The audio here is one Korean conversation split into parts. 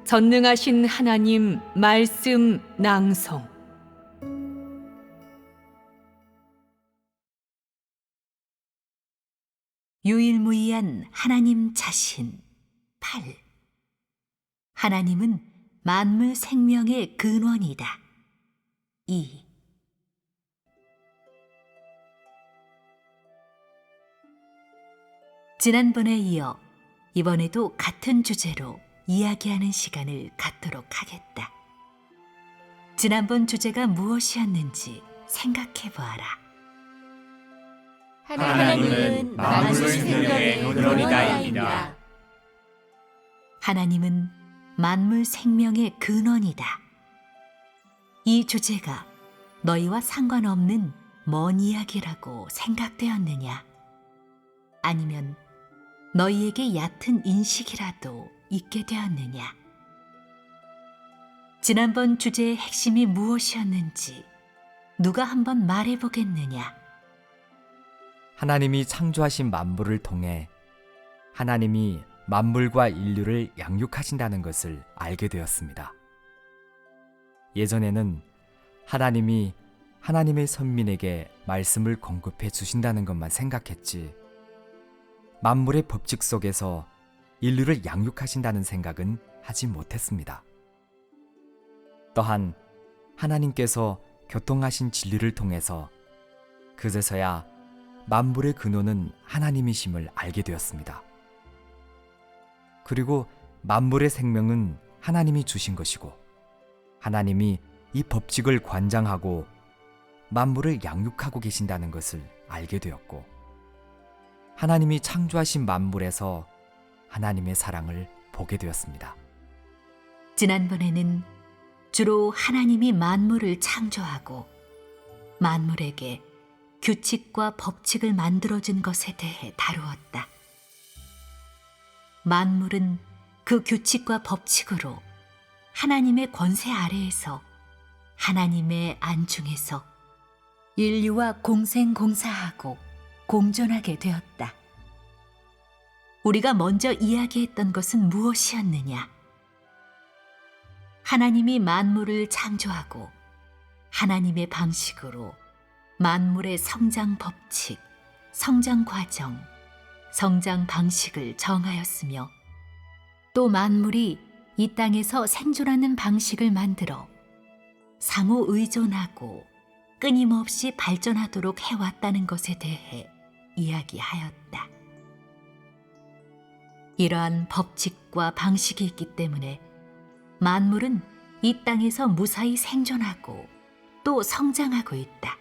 전능하신 하나님 말씀 낭송. 유일무이한 하나님 자신 8. 하나님은 만물 생명의 근원이다. 2. 지난번에 이어 이번에도 같은 주제로 이야기하는 시간을 갖도록 하겠다. 지난번 주제가 무엇이었는지 생각해 보아라. 하나님은 만물 생명의 근원이다입니다. 하나님은 만물 생명의 근원이다. 이 주제가 너희와 상관없는 먼 이야기라고 생각되었느냐? 아니면 너희에게 얕은 인식이라도 있게 되었느냐? 지난번 주제의 핵심이 무엇이었는지 누가 한번 말해보겠느냐? 하나님이 창조하신 만물을 통해 하나님이 만물과 인류를 양육하신다는 것을 알게 되었습니다. 예전에는 하나님이 하나님의 선민에게 말씀을 공급해 주신다는 것만 생각했지, 만물의 법칙 속에서 인류를 양육하신다는 생각은 하지 못했습니다. 또한 하나님께서 교통하신 진리를 통해서 그제서야 만물의 근원은 하나님이심을 알게 되었습니다. 그리고 만물의 생명은 하나님이 주신 것이고, 하나님이 이 법칙을 관장하고 만물을 양육하고 계신다는 것을 알게 되었고, 하나님이 창조하신 만물에서 하나님의 사랑을 보게 되었습니다. 지난번에는 주로 하나님이 만물을 창조하고 만물에게 규칙과 법칙을 만들어준 것에 대해 다루었다. 만물은 그 규칙과 법칙으로 하나님의 권세 아래에서 하나님의 안중에서 인류와 공생공사하고 공존하게 되었다. 우리가 먼저 이야기했던 것은 무엇이었느냐? 하나님이 만물을 창조하고 하나님의 방식으로 만물의 성장 법칙, 성장 과정, 성장 방식을 정하였으며, 또 만물이 이 땅에서 생존하는 방식을 만들어 상호 의존하고 끊임없이 발전하도록 해왔다는 것에 대해 이야기하였다. 이러한 법칙과 방식이 있기 때문에 만물은 이 땅에서 무사히 생존하고 또 성장하고 있다.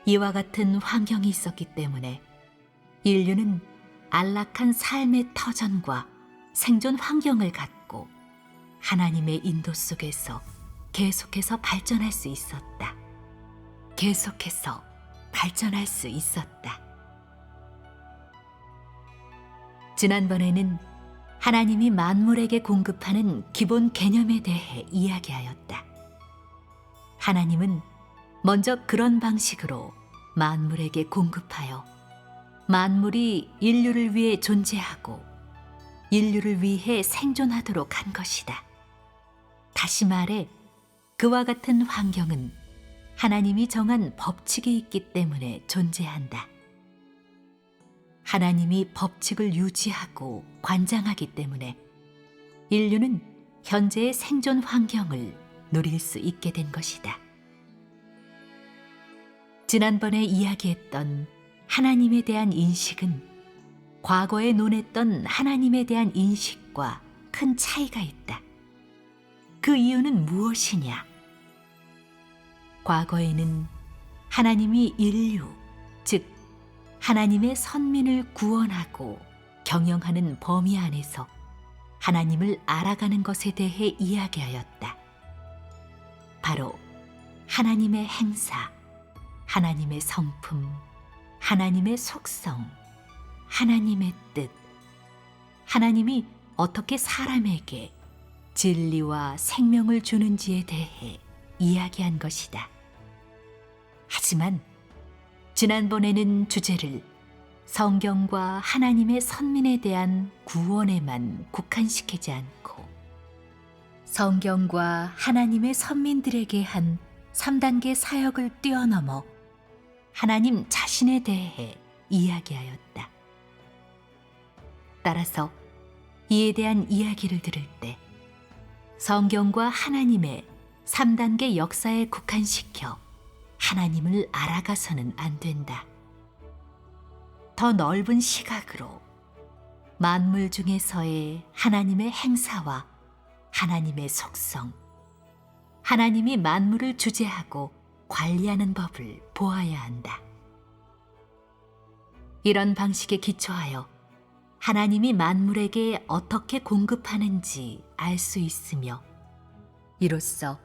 이와 같은 환경이 있었기 때문에 인류는 안락한 삶의 터전과 생존 환경을 갖고 하나님의 인도 속에서 계속해서 발전할 수 있었다. 계속해서 발전할 수 있었다. 지난번에는 하나님이 만물에게 공급하는 기본 개념에 대해 이야기하였다. 하나님은 먼저 그런 방식으로 만물에게 공급하여 만물이 인류를 위해 존재하고 인류를 위해 생존하도록 한 것이다. 다시 말해, 그와 같은 환경은 하나님이 정한 법칙이 있기 때문에 존재한다. 하나님이 법칙을 유지하고 관장하기 때문에 인류는 현재의 생존 환경을 누릴 수 있게 된 것이다. 지난번에 이야기했던 하나님에 대한 인식은 과거에 논했던 하나님에 대한 인식과 큰 차이가 있다. 그 이유는 무엇이냐? 과거에는 하나님이 인류, 즉 하나님의 선민을 구원하고 경영하는 범위 안에서 하나님을 알아가는 것에 대해 이야기하였다. 바로 하나님의 행사, 하나님의 성품, 하나님의 속성, 하나님의 뜻, 하나님이 어떻게 사람에게 진리와 생명을 주는지에 대해 이야기한 것이다. 하지만 지난번에는 주제를 성경과 하나님의 선민에 대한 구원에만 국한시키지 않고 성경과 하나님의 선민들에게 한 3단계 사역을 뛰어넘어 하나님 자신에 대해 이야기하였다. 따라서 이에 대한 이야기를 들을 때 성경과 하나님의 3단계 역사에 국한시켜 하나님을 알아가서는 안 된다. 더 넓은 시각으로 만물 중에서의 하나님의 행사와 하나님의 속성, 하나님이 만물을 주재하고 관리하는 법을 보아야 한다. 이런 방식에 기초하여 하나님이 만물에게 어떻게 공급하는지 알 수 있으며, 이로써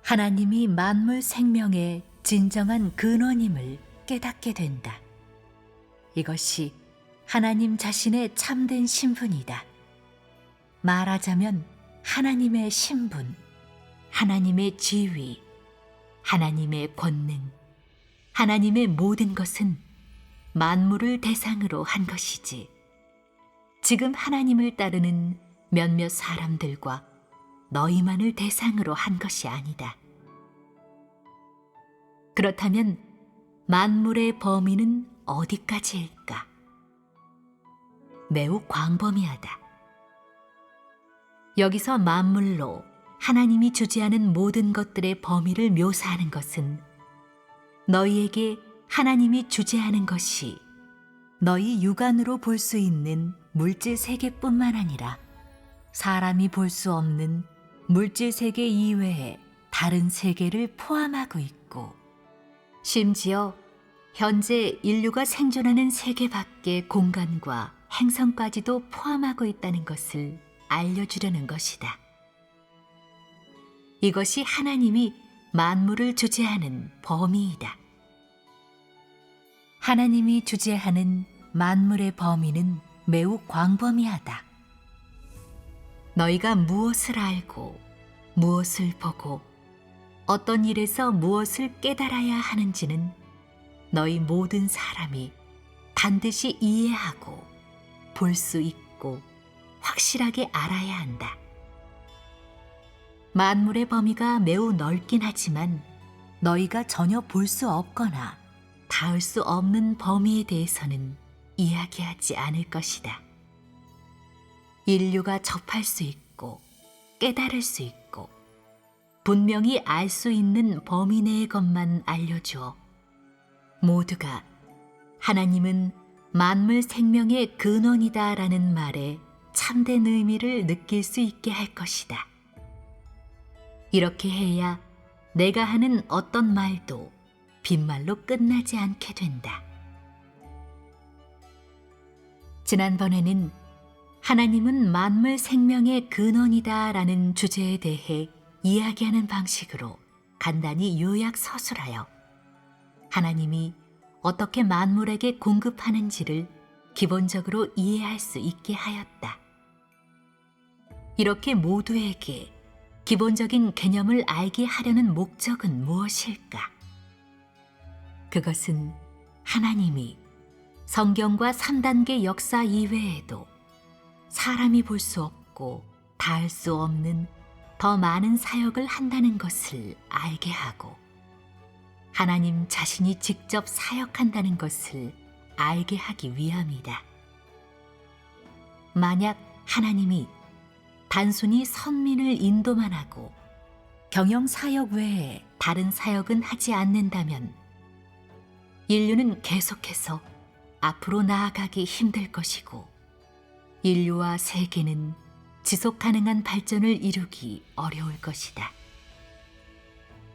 하나님이 만물 생명의 진정한 근원임을 깨닫게 된다. 이것이 하나님 자신의 참된 신분이다. 말하자면 하나님의 신분, 하나님의 지위, 하나님의 권능, 하나님의 모든 것은 만물을 대상으로 한 것이지, 지금 하나님을 따르는 몇몇 사람들과 너희만을 대상으로 한 것이 아니다. 그렇다면 만물의 범위는 어디까지일까? 매우 광범위하다. 여기서 만물로 하나님이 주재하는 모든 것들의 범위를 묘사하는 것은 너희에게 하나님이 주재하는 것이 너희 육안으로 볼 수 있는 물질 세계뿐만 아니라 사람이 볼 수 없는 물질 세계 이외의 다른 세계를 포함하고 있고, 심지어 현재 인류가 생존하는 세계 밖의 공간과 행성까지도 포함하고 있다는 것을 알려주려는 것이다. 이것이 하나님이 만물을 주재하는 범위이다. 하나님이 주재하는 만물의 범위는 매우 광범위하다. 너희가 무엇을 알고 무엇을 보고 어떤 일에서 무엇을 깨달아야 하는지는 너희 모든 사람이 반드시 이해하고 볼 수 있고 확실하게 알아야 한다. 만물의 범위가 매우 넓긴 하지만 너희가 전혀 볼 수 없거나 닿을 수 없는 범위에 대해서는 이야기하지 않을 것이다. 인류가 접할 수 있고 깨달을 수 있고 분명히 알 수 있는 범위 내의 것만 알려주어 모두가 하나님은 만물 생명의 근원이다라는 말에 참된 의미를 느낄 수 있게 할 것이다. 이렇게 해야 내가 하는 어떤 말도 빈말로 끝나지 않게 된다. 지난번에는 하나님은 만물 생명의 근원이다라는 주제에 대해 이야기하는 방식으로 간단히 요약 서술하여 하나님이 어떻게 만물에게 공급하는지를 기본적으로 이해할 수 있게 하였다. 이렇게 모두에게 기본적인 개념을 알게 하려는 목적은 무엇일까? 그것은 하나님이 성경과 3단계 역사 이외에도 사람이 볼 수 없고 닿을 수 없는 더 많은 사역을 한다는 것을 알게 하고 하나님 자신이 직접 사역한다는 것을 알게 하기 위함이다. 만약 하나님이 단순히 선민을 인도만 하고 경영 사역 외에 다른 사역은 하지 않는다면 인류는 계속해서 앞으로 나아가기 힘들 것이고 인류와 세계는 지속 가능한 발전을 이루기 어려울 것이다.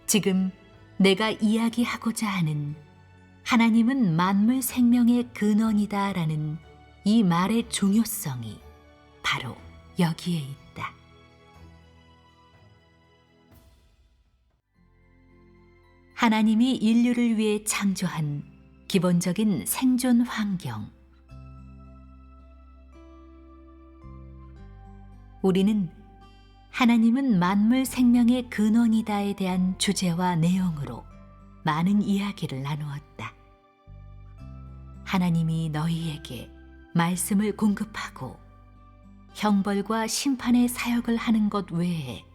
지금 내가 이야기하고자 하는 하나님은 만물 생명의 근원이다라는 이 말의 중요성이 바로 여기에 있다. 하나님이 인류를 위해 창조한 기본적인 생존 환경. 우리는 하나님은 만물 생명의 근원이다에 대한 주제와 내용으로 많은 이야기를 나누었다. 하나님이 너희에게 말씀을 공급하고 형벌과 심판의 사역을 하는 것 외에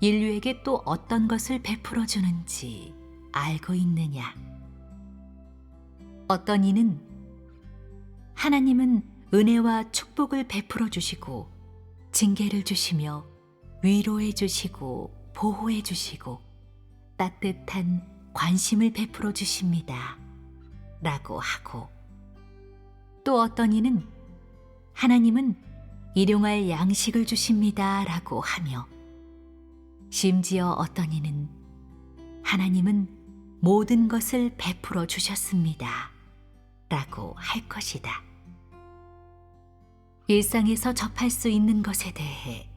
인류에게 또 어떤 것을 베풀어 주는지 알고 있느냐? 어떤 이는 하나님은 은혜와 축복을 베풀어 주시고 징계를 주시며 위로해 주시고 보호해 주시고 따뜻한 관심을 베풀어 주십니다. 라고 하고, 또 어떤 이는 하나님은 일용할 양식을 주십니다. 라고 하며, 심지어 어떤 이는 하나님은 모든 것을 베풀어 주셨습니다. 라고 할 것이다. 일상에서 접할 수 있는 것에 대해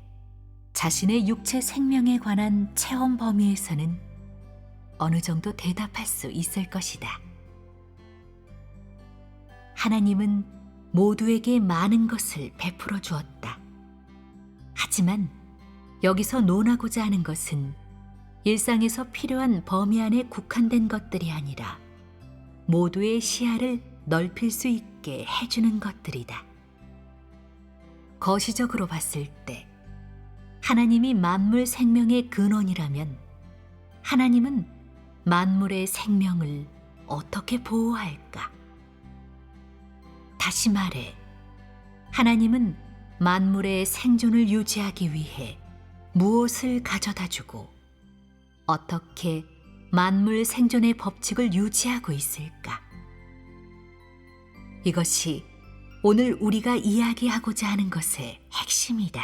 자신의 육체 생명에 관한 체험 범위에서는 어느 정도 대답할 수 있을 것이다. 하나님은 모두에게 많은 것을 베풀어 주었다. 하지만 여기서 논하고자 하는 것은 일상에서 필요한 범위 안에 국한된 것들이 아니라 모두의 시야를 넓힐 수 있게 해주는 것들이다. 거시적으로 봤을 때 하나님이 만물 생명의 근원이라면 하나님은 만물의 생명을 어떻게 보호할까? 다시 말해, 하나님은 만물의 생존을 유지하기 위해 무엇을 가져다 주고 어떻게 만물 생존의 법칙을 유지하고 있을까? 이것이 오늘 우리가 이야기하고자 하는 것의 핵심이다.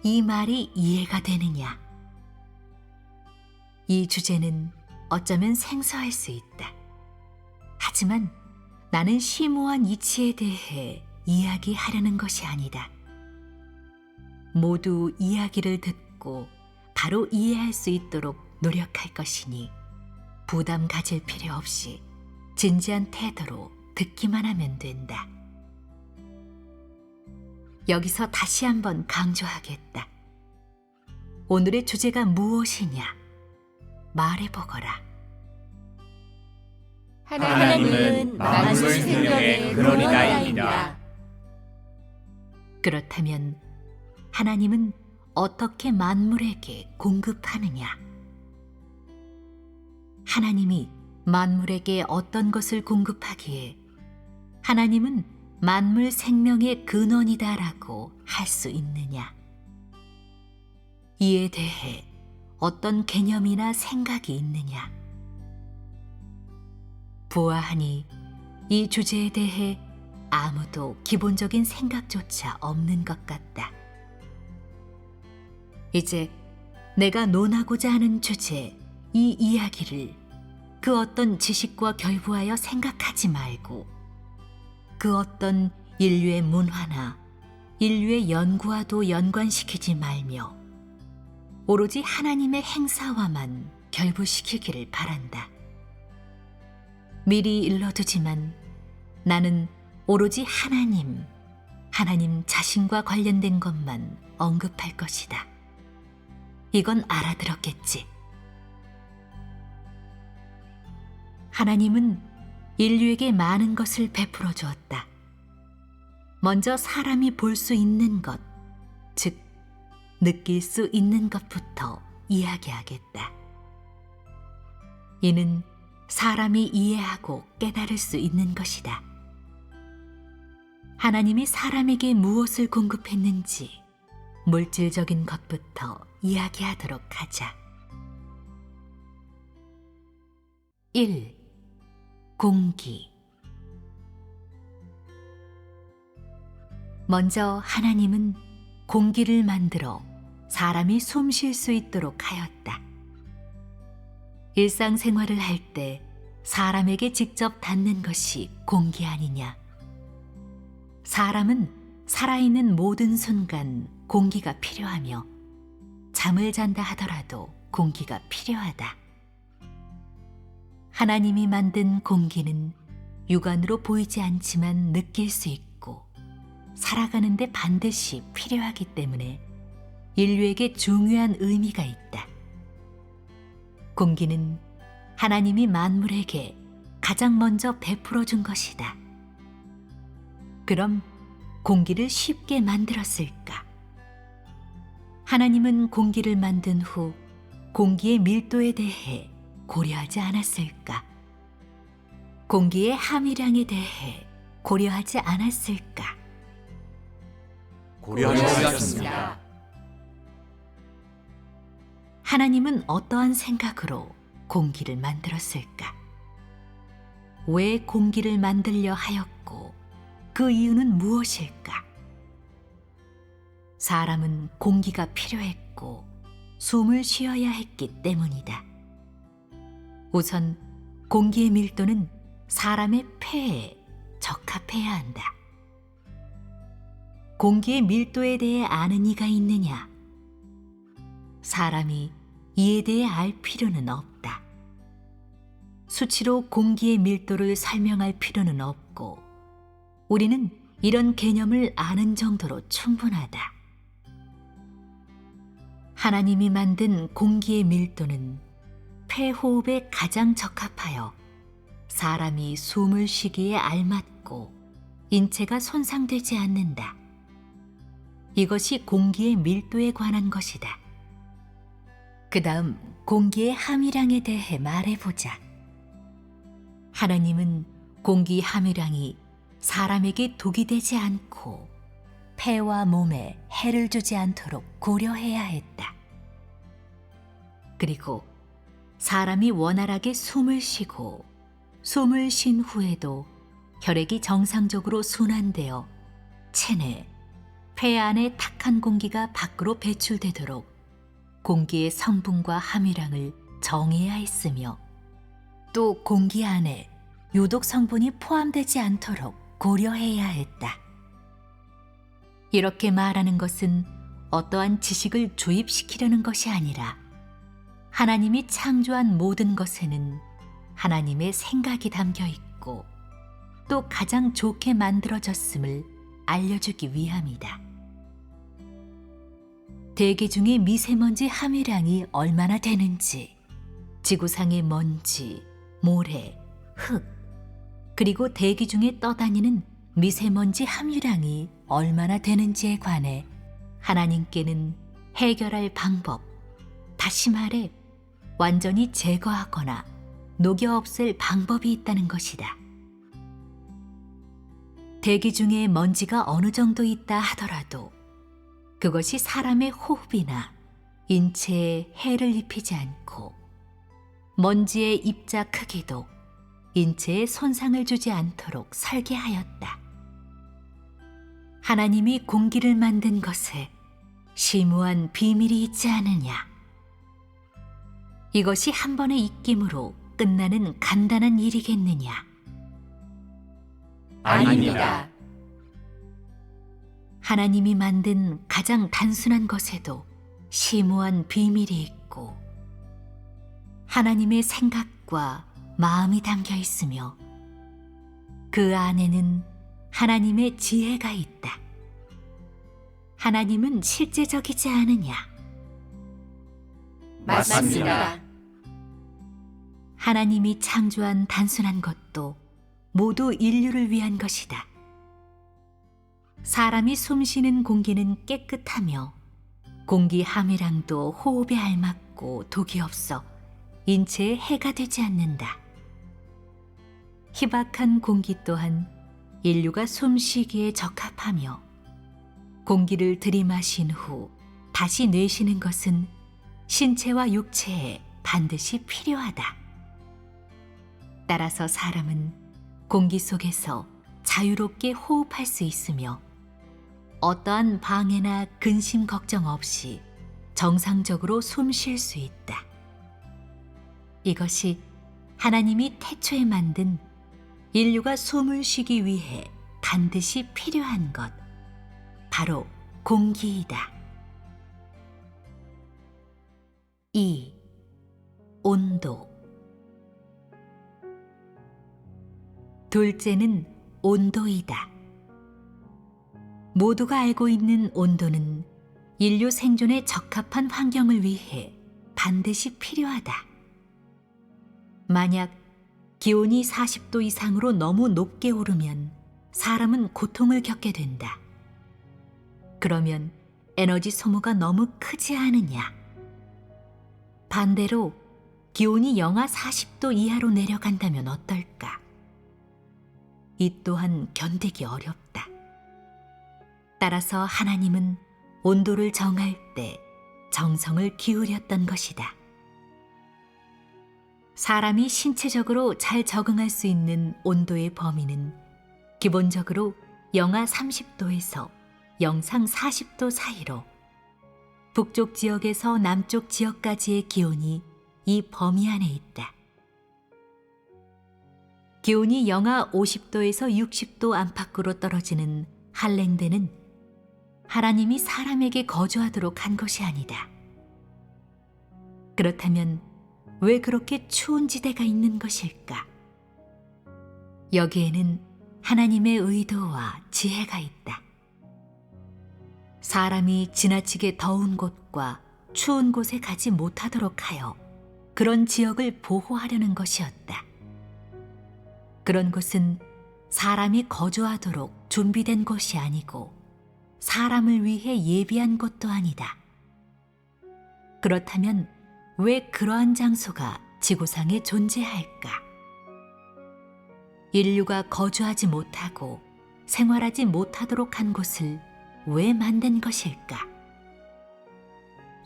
이 말이 이해가 되느냐? 이 주제는 어쩌면 생소할 수 있다. 하지만 나는 심오한 이치에 대해 이야기하려는 것이 아니다. 모두 이야기를 듣고 바로 이해할 수 있도록 노력할 것이니 부담 가질 필요 없이 진지한 태도로 듣기만 하면 된다. 여기서 다시 한번 강조하겠다. 오늘의 주제가 무엇이냐? 말해보거라. 하나님은 만물 생명의 근원이다입니다. 그렇다면 하나님은 어떻게 만물에게 공급하느냐? 하나님이 만물에게 어떤 것을 공급하기에 하나님은 만물 생명의 근원이다라고 할 수 있느냐? 이에 대해 어떤 개념이나 생각이 있느냐? 보아하니 이 주제에 대해 아무도 기본적인 생각조차 없는 것 같다. 이제 내가 논하고자 하는 주제, 이 이야기를 그 어떤 지식과 결부하여 생각하지 말고 그 어떤 인류의 문화나 인류의 연구와도 연관시키지 말며 오로지 하나님의 행사와만 결부시키기를 바란다. 미리 일러두지만 나는 오로지 하나님 자신과 관련된 것만 언급할 것이다. 이건 알아들었겠지? 하나님은 인류에게 많은 것을 베풀어 주었다. 먼저 사람이 볼 수 있는 것, 즉 느낄 수 있는 것부터 이야기하겠다. 이는 사람이 이해하고 깨달을 수 있는 것이다. 하나님이 사람에게 무엇을 공급했는지 물질적인 것부터 이야기하도록 하자. 1. 공기. 먼저 하나님은 공기를 만들어 사람이 숨 쉴 수 있도록 하였다. 일상생활을 할 때 사람에게 직접 닿는 것이 공기 아니냐? 사람은 살아있는 모든 순간 공기가 필요하며 잠을 잔다 하더라도 공기가 필요하다. 하나님이 만든 공기는 육안으로 보이지 않지만 느낄 수 있고 살아가는데 반드시 필요하기 때문에 인류에게 중요한 의미가 있다. 공기는 하나님이 만물에게 가장 먼저 베풀어 준 것이다. 그럼 공기를 쉽게 만들었을까? 하나님은 공기를 만든 후 공기의 밀도에 대해 고려하지 않았을까? 공기의 함유량에 대해 고려하지 않았을까? 고려하셨습니다. 하나님은 어떠한 생각으로 공기를 만들었을까? 왜 공기를 만들려 하였고 그 이유는 무엇일까? 사람은 공기가 필요했고 숨을 쉬어야 했기 때문이다. 우선 공기의 밀도는 사람의 폐에 적합해야 한다. 공기의 밀도에 대해 아는 이가 있느냐? 사람이 이에 대해 알 필요는 없다. 수치로 공기의 밀도를 설명할 필요는 없고 우리는 이런 개념을 아는 정도로 충분하다. 하나님이 만든 공기의 밀도는 폐호흡에 가장 적합하여 사람이 숨을 쉬기에 알맞고 인체가 손상되지 않는다. 이것이 공기의 밀도에 관한 것이다. 그 다음 공기의 함유량에 대해 말해보자. 하나님은 공기 함유량이 사람에게 독이 되지 않고 폐와 몸에 해를 주지 않도록 고려해야 했다. 그리고 사람이 원활하게 숨을 쉬고 숨을 쉰 후에도 혈액이 정상적으로 순환되어 체내 폐 안에 탁한 공기가 밖으로 배출되도록 공기의 성분과 함유량을 정해야 했으며 또 공기 안에 유독 성분이 포함되지 않도록 고려해야 했다. 이렇게 말하는 것은 어떠한 지식을 주입시키려는 것이 아니라 하나님이 창조한 모든 것에는 하나님의 생각이 담겨 있고 또 가장 좋게 만들어졌음을 알려주기 위함이다. 대기 중의 미세먼지 함유량이 얼마나 되는지, 지구상의 먼지, 모래, 흙, 그리고 대기 중에 떠다니는 미세먼지 함유량이 얼마나 되는지에 관해 하나님께는 해결할 방법, 다시 말해 완전히 제거하거나 녹여 없앨 방법이 있다는 것이다. 대기 중에 먼지가 어느 정도 있다 하더라도 그것이 사람의 호흡이나 인체에 해를 입히지 않고 먼지의 입자 크기도 인체에 손상을 주지 않도록 설계하였다. 하나님이 공기를 만든 것에 심오한 비밀이 있지 않으냐? 이것이 한 번의 입김으로 끝나는 간단한 일이겠느냐? 아닙니다. 하나님이 만든 가장 단순한 것에도 심오한 비밀이 있고 하나님의 생각과 마음이 담겨 있으며 그 안에는 하나님의 지혜가 있다. 하나님은 실제적이지 않으냐? 맞습니다. 하나님이 창조한 단순한 것도 모두 인류를 위한 것이다. 사람이 숨쉬는 공기는 깨끗하며 공기 함유량도 호흡에 알맞고 독이 없어 인체에 해가 되지 않는다. 희박한 공기 또한 인류가 숨쉬기에 적합하며 공기를 들이마신 후 다시 내쉬는 것은 신체와 육체에 반드시 필요하다. 따라서 사람은 공기 속에서 자유롭게 호흡할 수 있으며 어떠한 방해나 근심 걱정 없이 정상적으로 숨 쉴 수 있다. 이것이 하나님이 태초에 만든 인류가 숨을 쉬기 위해 반드시 필요한 것, 바로 공기이다. 2. 온도. 둘째는 온도이다. 모두가 알고 있는 온도는 인류 생존에 적합한 환경을 위해 반드시 필요하다. 만약 기온이 40도 이상으로 너무 높게 오르면 사람은 고통을 겪게 된다. 그러면 에너지 소모가 너무 크지 않으냐? 반대로 기온이 영하 40도 이하로 내려간다면 어떨까? 이 또한 견디기 어렵다. 따라서 하나님은 온도를 정할 때 정성을 기울였던 것이다. 사람이 신체적으로 잘 적응할 수 있는 온도의 범위는 기본적으로 영하 30도에서 영상 40도 사이로, 북쪽 지역에서 남쪽 지역까지의 기온이 이 범위 안에 있다. 기온이 영하 50도에서 60도 안팎으로 떨어지는 한랭대는 하나님이 사람에게 거주하도록 한 것이 아니다. 그렇다면 왜 그렇게 추운 지대가 있는 것일까? 여기에는 하나님의 의도와 지혜가 있다. 사람이 지나치게 더운 곳과 추운 곳에 가지 못하도록 하여 그런 지역을 보호하려는 것이었다. 그런 곳은 사람이 거주하도록 준비된 곳이 아니고 사람을 위해 예비한 곳도 아니다. 그렇다면 왜 그러한 장소가 지구상에 존재할까? 인류가 거주하지 못하고 생활하지 못하도록 한 곳을 왜 만든 것일까?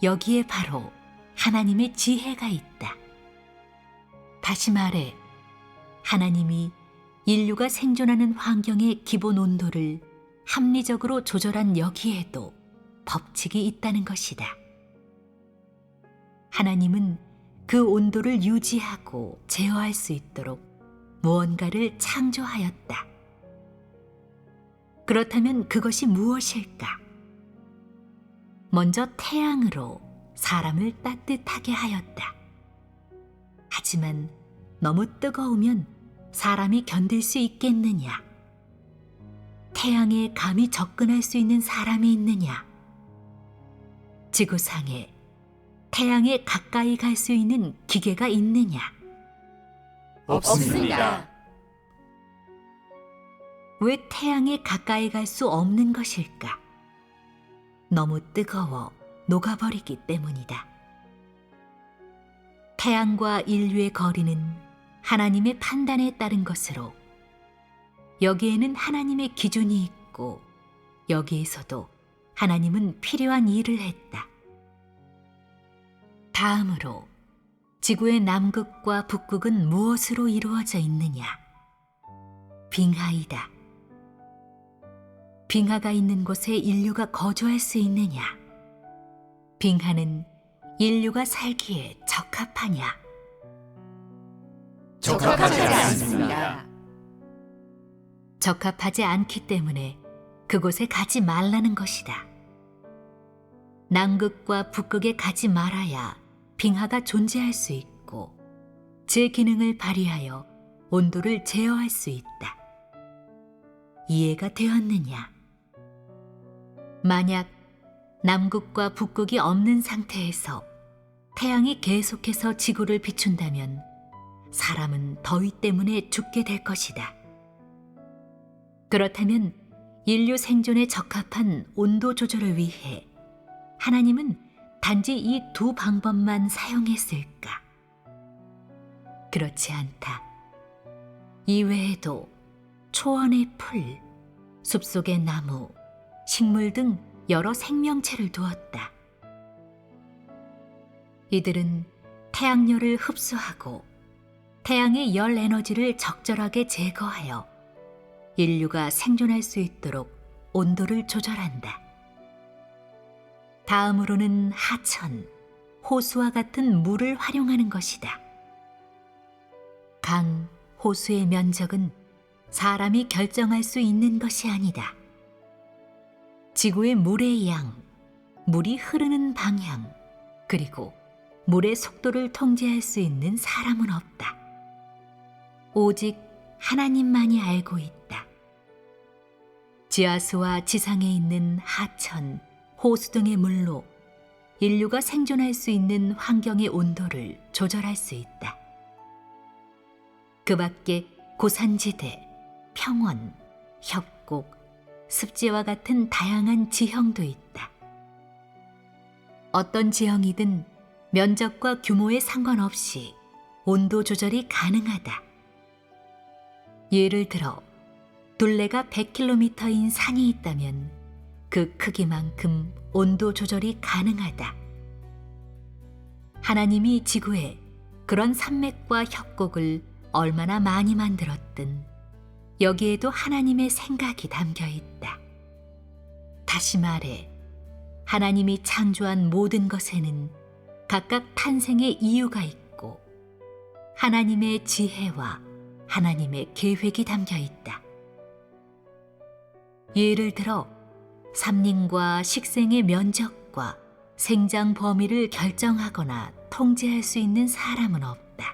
여기에 바로 하나님의 지혜가 있다. 다시 말해, 하나님이 인류가 생존하는 환경의 기본 온도를 합리적으로 조절한 여기에도 법칙이 있다는 것이다. 하나님은 그 온도를 유지하고 제어할 수 있도록 무언가를 창조하였다. 그렇다면 그것이 무엇일까? 먼저 태양으로 사람을 따뜻하게 하였다. 하지만 너무 뜨거우면 사람이 견딜 수 있겠느냐? 태양에 감히 접근할 수 있는 사람이 있느냐? 지구상에 태양에 가까이 갈 수 있는 기계가 있느냐? 없습니다. 왜 태양에 가까이 갈 수 없는 것일까? 너무 뜨거워 녹아버리기 때문이다. 태양과 인류의 거리는 하나님의 판단에 따른 것으로, 여기에는 하나님의 기준이 있고 여기에서도 하나님은 필요한 일을 했다. 다음으로 지구의 남극과 북극은 무엇으로 이루어져 있느냐? 빙하이다. 빙하가 있는 곳에 인류가 거주할 수 있느냐? 빙하는 인류가 살기에 적합하냐? 적합하지 않습니다. 적합하지 않기 때문에 그곳에 가지 말라는 것이다. 남극과 북극에 가지 말아야 빙하가 존재할 수 있고 제 기능을 발휘하여 온도를 제어할 수 있다. 이해가 되었느냐? 만약 남극과 북극이 없는 상태에서 태양이 계속해서 지구를 비춘다면 사람은 더위 때문에 죽게 될 것이다. 그렇다면 인류 생존에 적합한 온도 조절을 위해 하나님은 단지 이 두 방법만 사용했을까? 그렇지 않다. 이외에도 초원의 풀, 숲속의 나무, 식물 등 여러 생명체를 두었다. 이들은 태양열을 흡수하고 태양의 열 에너지를 적절하게 제거하여 인류가 생존할 수 있도록 온도를 조절한다. 다음으로는 하천, 호수와 같은 물을 활용하는 것이다. 강, 호수의 면적은 사람이 결정할 수 있는 것이 아니다. 지구의 물의 양, 물이 흐르는 방향, 그리고 물의 속도를 통제할 수 있는 사람은 없다. 오직 하나님만이 알고 있다. 지하수와 지상에 있는 하천, 호수 등의 물로 인류가 생존할 수 있는 환경의 온도를 조절할 수 있다. 그 밖에 고산지대, 평원, 협곡, 습지와 같은 다양한 지형도 있다. 어떤 지형이든 면적과 규모에 상관없이 온도 조절이 가능하다. 예를 들어 둘레가 100km인 산이 있다면 그 크기만큼 온도 조절이 가능하다. 하나님이 지구에 그런 산맥과 협곡을 얼마나 많이 만들었든 여기에도 하나님의 생각이 담겨 있다. 다시 말해, 하나님이 창조한 모든 것에는 각각 탄생의 이유가 있고 하나님의 지혜와 하나님의 계획이 담겨 있다. 예를 들어 삼림과 식생의 면적과 생장 범위를 결정하거나 통제할 수 있는 사람은 없다.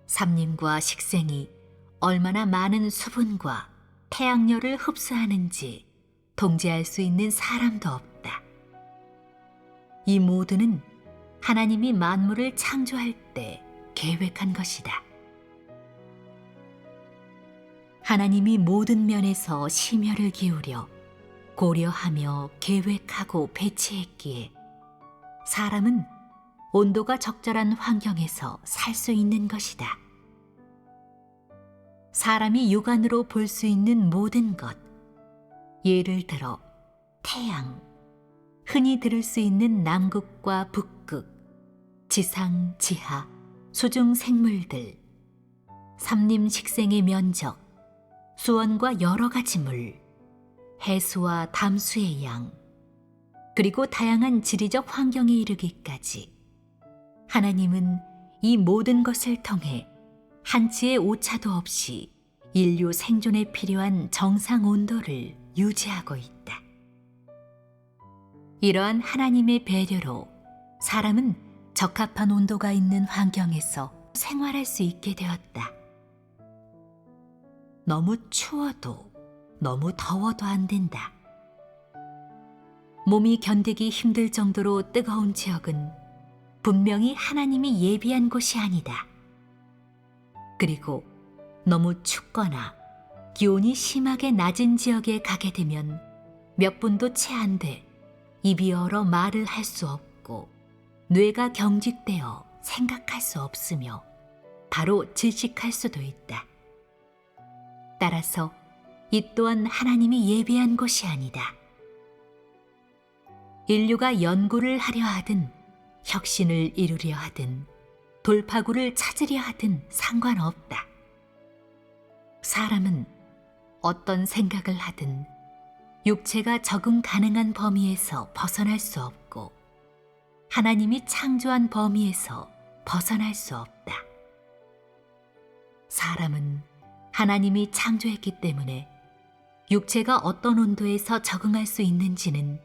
삼림과 식생이 얼마나 많은 수분과 태양열을 흡수하는지 통제할 수 있는 사람도 없다. 이 모두는 하나님이 만물을 창조할 때 계획한 것이다. 하나님이 모든 면에서 심혈을 기울여 고려하며 계획하고 배치했기에 사람은 온도가 적절한 환경에서 살 수 있는 것이다. 사람이 육안으로 볼 수 있는 모든 것, 예를 들어 태양, 흔히 들을 수 있는 남극과 북극, 지상, 지하, 수중 생물들, 삼림 식생의 면적, 수원과 여러 가지 물, 해수와 담수의 양, 그리고 다양한 지리적 환경에 이르기까지 하나님은 이 모든 것을 통해 한치의 오차도 없이 인류 생존에 필요한 정상 온도를 유지하고 있다. 이러한 하나님의 배려로 사람은 적합한 온도가 있는 환경에서 생활할 수 있게 되었다. 너무 추워도 너무 더워도 안 된다. 몸이 견디기 힘들 정도로 뜨거운 지역은 분명히 하나님이 예비한 곳이 아니다. 그리고 너무 춥거나 기온이 심하게 낮은 지역에 가게 되면 몇 분도 채 안 돼 입이 얼어 말을 할 수 없고 뇌가 경직되어 생각할 수 없으며 바로 질식할 수도 있다. 따라서 이 또한 하나님이 예비한 곳이 아니다. 인류가 연구를 하려 하든 혁신을 이루려 하든 돌파구를 찾으려 하든 상관없다. 사람은 어떤 생각을 하든 육체가 적응 가능한 범위에서 벗어날 수 없고 하나님이 창조한 범위에서 벗어날 수 없다. 사람은 하나님이 창조했기 때문에 육체가 어떤 온도에서 적응할 수 있는지는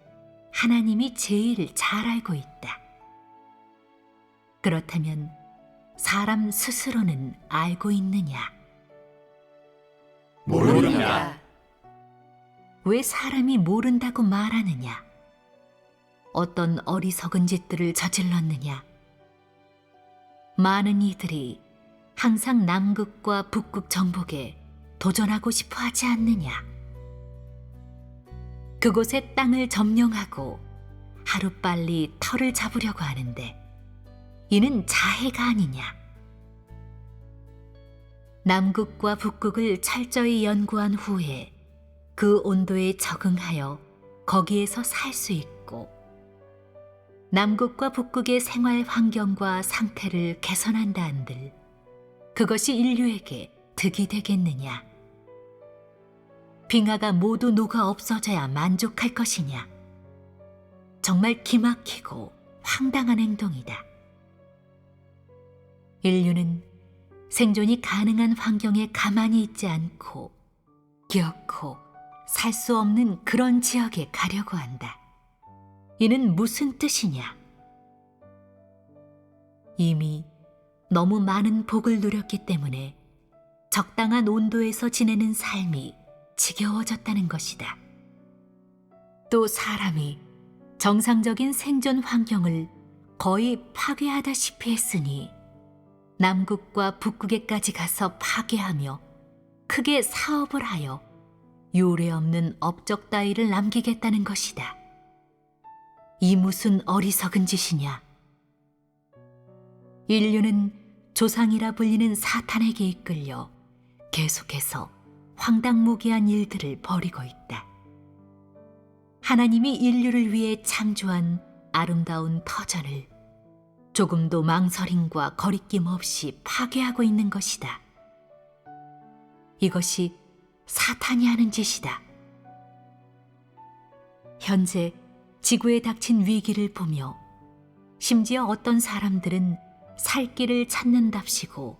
하나님이 제일 잘 알고 있다. 그렇다면 사람 스스로는 알고 있느냐? 모릅니다. 왜 사람이 모른다고 말하느냐? 어떤 어리석은 짓들을 저질렀느냐? 많은 이들이 항상 남극과 북극 정복에 도전하고 싶어 하지 않느냐? 그곳의 땅을 점령하고 하루빨리 터를 잡으려고 하는데 이는 자해가 아니냐? 남극과 북극을 철저히 연구한 후에 그 온도에 적응하여 거기에서 살 수 있고 남극과 북극의 생활 환경과 상태를 개선한다 한들 그것이 인류에게 득이 되겠느냐? 빙하가 모두 녹아 없어져야 만족할 것이냐? 정말 기막히고 황당한 행동이다. 인류는 생존이 가능한 환경에 가만히 있지 않고 기어코 살 수 없는 그런 지역에 가려고 한다. 이는 무슨 뜻이냐? 이미 너무 많은 복을 누렸기 때문에 적당한 온도에서 지내는 삶이 지겨워졌다는 것이다. 또 사람이 정상적인 생존 환경을 거의 파괴하다시피 했으니 남극과 북극에까지 가서 파괴하며 크게 사업을 하여 유례없는 업적 따위를 남기겠다는 것이다. 이 무슨 어리석은 짓이냐? 인류는 조상이라 불리는 사탄에게 이끌려 계속해서 황당무계한 일들을 벌이고 있다. 하나님이 인류를 위해 창조한 아름다운 터전을 조금도 망설임과 거리낌 없이 파괴하고 있는 것이다. 이것이 사탄이 하는 짓이다. 현재 지구에 닥친 위기를 보며 심지어 어떤 사람들은 살 길을 찾는답시고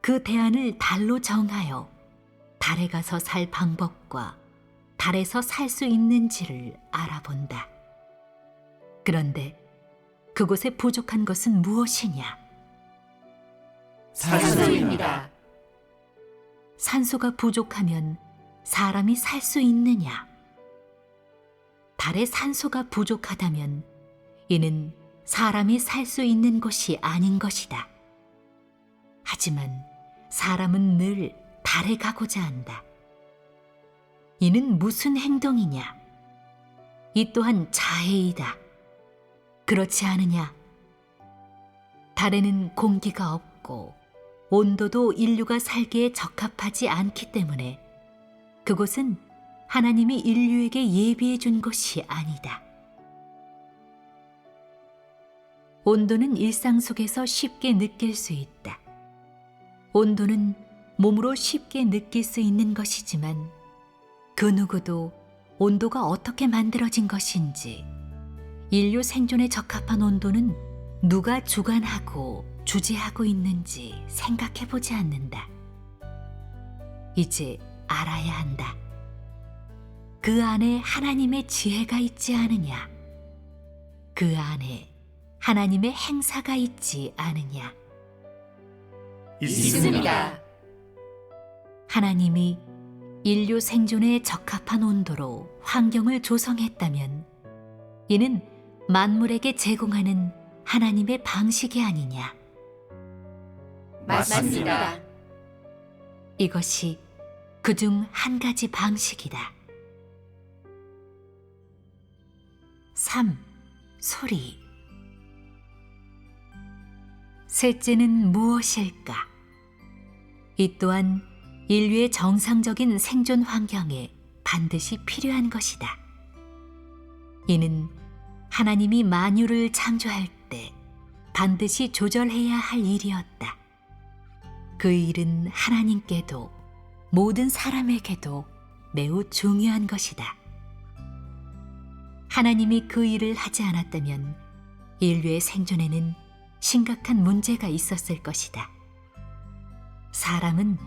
그 대안을 달로 정하여 달에 가서 살 방법과 달에서 살 수 있는지를 알아본다. 그런데 그곳에 부족한 것은 무엇이냐? 산소입니다. 산소가 부족하면 사람이 살 수 있느냐? 달에 산소가 부족하다면 이는 사람이 살 수 있는 곳이 아닌 것이다. 하지만 사람은 늘 달에 가고자 한다. 이는 무슨 행동이냐? 이 또한 자해이다. 그렇지 않으냐? 달에는 공기가 없고 온도도 인류가 살기에 적합하지 않기 때문에 그곳은 하나님이 인류에게 예비해 준 곳이 아니다. 온도는 일상 속에서 쉽게 느낄 수 있다. 온도는 몸으로 쉽게 느낄 수 있는 것이지만 그 누구도 온도가 어떻게 만들어진 것인지, 인류 생존에 적합한 온도는 누가 주관하고 주재하고 있는지 생각해 보지 않는다. 이제 알아야 한다. 그 안에 하나님의 지혜가 있지 않으냐? 그 안에 하나님의 행사가 있지 않으냐? 있습니다. 하나님이 인류 생존에 적합한 온도로 환경을 조성했다면 이는 만물에게 제공하는 하나님의 방식이 아니냐? 맞습니다. 이것이 그중 한 가지 방식이다. 3. 소리. 셋째는 무엇일까? 이 또한 인류의 정상적인 생존 환경에 반드시 필요한 것이다. 이는 하나님이 만유를 창조할 때 반드시 조절해야 할 일이었다. 그 일은 하나님께도 모든 사람에게도 매우 중요한 것이다. 하나님이 그 일을 하지 않았다면 인류의 생존에는 심각한 문제가 있었을 것이다. 사람은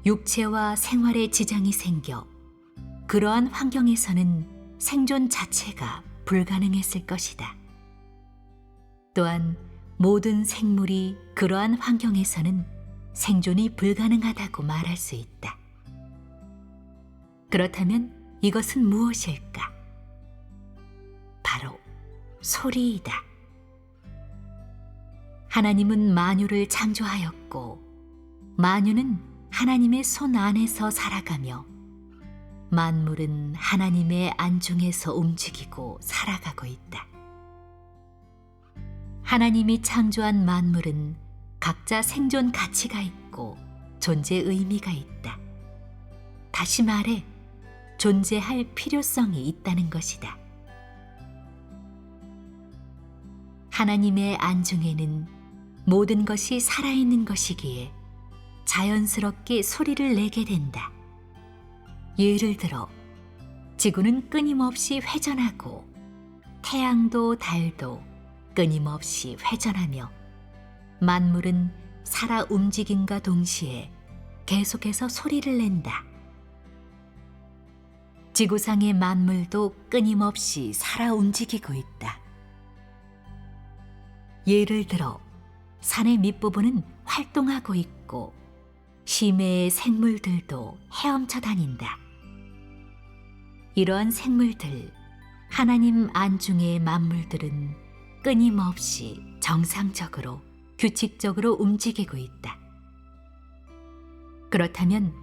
육체와 생활에 지장이 생겨 그러한 환경에서는 생존 자체가 불가능했을 것이다. 또한 모든 생물이 그러한 환경에서는 생존이 불가능하다고 말할 수 있다. 그렇다면 이것은 무엇일까? 바로 소리이다. 하나님은 만유를 창조하였고 만유는 하나님의 손 안에서 살아가며 만물은 하나님의 안중에서 움직이고 살아가고 있다. 하나님이 창조한 만물은 각자 생존 가치가 있고 존재 의미가 있다. 다시 말해 존재할 필요성이 있다는 것이다. 하나님의 안중에는 모든 것이 살아있는 것이기에 자연스럽게 소리를 내게 된다. 예를 들어 지구는 끊임없이 회전하고 태양도 달도 끊임없이 회전하며 만물은 살아 움직임과 동시에 계속해서 소리를 낸다. 지구상의 만물도 끊임없이 살아 움직이고 있다. 예를 들어 산의 밑부분은 활동하고 있고 심해의 생물들도 헤엄쳐 다닌다. 이러한 생물들, 하나님 안중의 만물들은 끊임없이 정상적으로 규칙적으로 움직이고 있다. 그렇다면